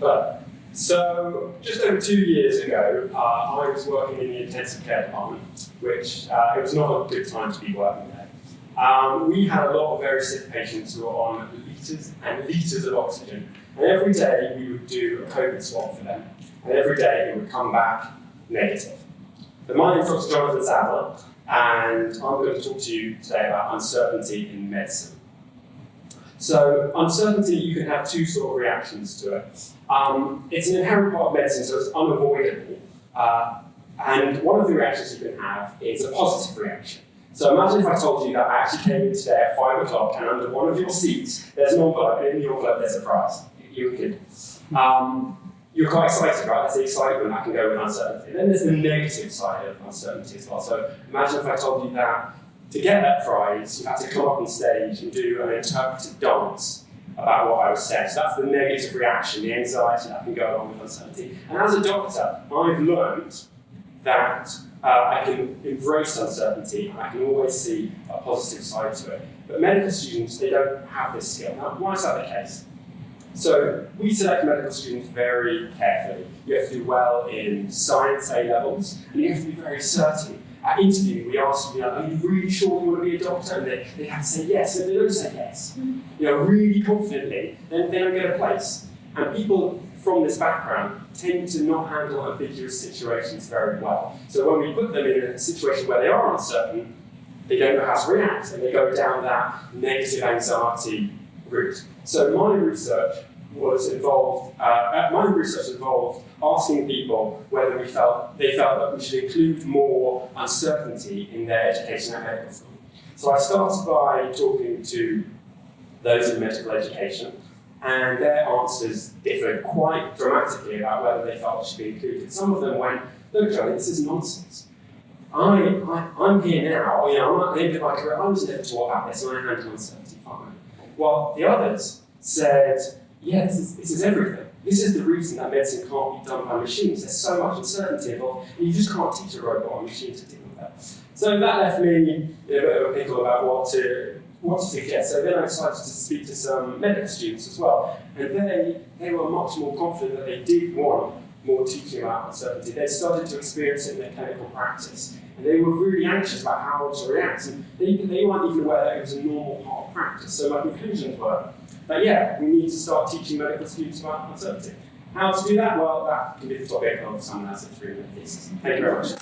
But, so, just over 2 years ago, I was working in the intensive care department, which it was not a good time to be working there. We had a lot of very sick patients who were on litres and litres of oxygen, and every day we would do a COVID swab for them, and every day it would come back negative. So my name is Dr. Jonathan Sadler, and I'm going to talk to you today about uncertainty in medicine. So uncertainty, you can have two sort of reactions to it. It's an inherent part of medicine, so it's unavoidable. And one of the reactions you can have is a positive reaction. So imagine if I told you that I actually came in today at 5 o'clock and under one of your seats, there's an envelope, and in the envelope there's a prize. You're a kid. You're quite excited, right? That's the excitement that can go with uncertainty. Then there's the negative side of uncertainty as well. So imagine if I told you that to get that prize, you had to come up on stage and do an interpretive dance about what I was saying. So that's the negative reaction, the anxiety that can go along with uncertainty. And as a doctor, I've learned that I can embrace uncertainty and I can always see a positive side to it. But medical students, they don't have this skill. Now, why is that the case? So we select medical students very carefully. You have to do well in science A-levels, and you have to be very certain. At interview, we ask, are you really sure you want to be a doctor? And they have to say yes. If they don't say yes, really confidently, then they don't get a place. And people from this background tend to not handle ambiguous situations very well. So when we put them in a situation where they are uncertain, they don't know how to react, and they go down that negative anxiety route. So my research involved asking people whether they felt that we should include more uncertainty in their education at medical school. So I started by talking to those in medical education, and their answers differed quite dramatically about whether they felt it should be included. Some of them went, look, Johnny, this is nonsense. I'm here now, I'm at the end of my career, I was never taught about this, and I handle uncertainty fine. While the others said, yeah, this is everything. This is the reason that medicine can't be done by machines. There's so much uncertainty involved, and you just can't teach a robot or a machine to deal with that. So that left me in a bit of a pickle about what to suggest. So then I decided to speak to some medical students as well, and they were much more confident that they did want more teaching about uncertainty. They started to experience it in their clinical practice, and they were really anxious about how to react, and they weren't even aware that it was a normal part of practice. So my conclusions were that, yeah, we need to start teaching medical students about uncertainty. How to do that? Well, that can be the topic of someone else's 3 minute thesis. Thank you very much.